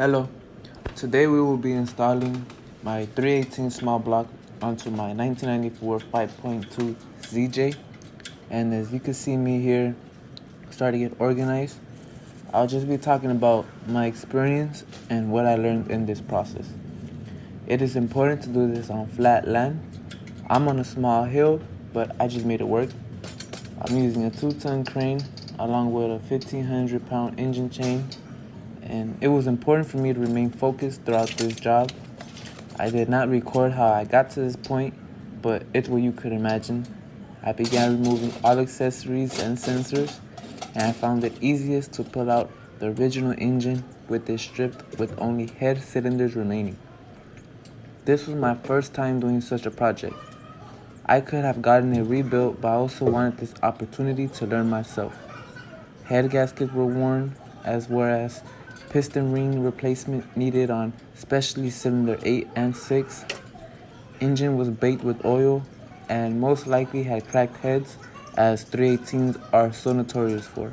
Hello, today we will be installing my 318 small block onto my 1994 5.2 ZJ, and as you can see me here starting to get organized, I'll just be talking about my experience and what I learned in this process. It is important to do this on flat land. I'm on a small hill, but I just made it work. I'm using a 2-ton crane along with a 1,500-pound engine chain, and it was important for me to remain focused throughout this job. I did not record how I got to this point, but it's what you could imagine. I began removing all accessories and sensors, and I found it easiest to pull out the original engine with it stripped with only head cylinders remaining. This was my first time doing such a project. I could have gotten it rebuilt, but I also wanted this opportunity to learn myself. Head gaskets were worn, as well as piston ring replacement needed on especially cylinder 8 and 6. Engine was baked with oil and most likely had cracked heads, as 318s are so notorious for.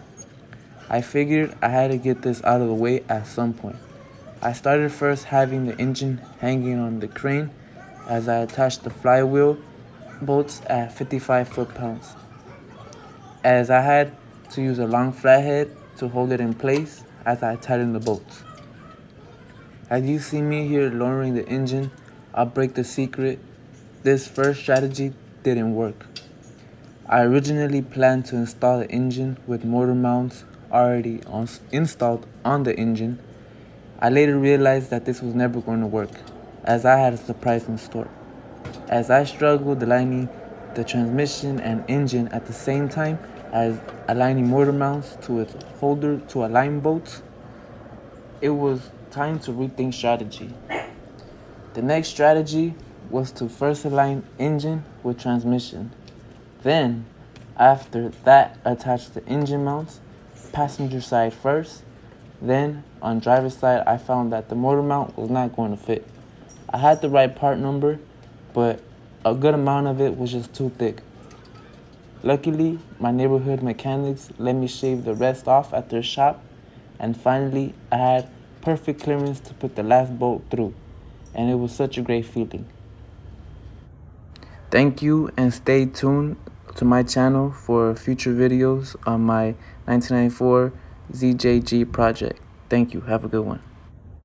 I figured I had to get this out of the way at some point. I started first having the engine hanging on the crane as I attached the flywheel bolts at 55 foot-pounds. As I had to use a long flathead to hold it in place as I tightened the bolts. As you see me here lowering the engine, I'll break the secret. This first strategy didn't work. I originally planned to install the engine with motor mounts already installed on the engine. I later realized that this was never going to work, as I had a surprise in store. As I struggled aligning the transmission and engine at the same time as aligning motor mounts to its holder to align bolts, it was time to rethink strategy. The next strategy was to first align engine with transmission. Then, after that, attach the engine mounts, passenger side first. Then, on driver's side, I found that the motor mount was not going to fit. I had the right part number, but a good amount of it was just too thick. Luckily, my neighborhood mechanics let me shave the rest off at their shop, and finally, I had perfect clearance to put the last bolt through, and it was such a great feeling. Thank you, and stay tuned to my channel for future videos on my 1994 ZJG project. Thank you. Have a good one.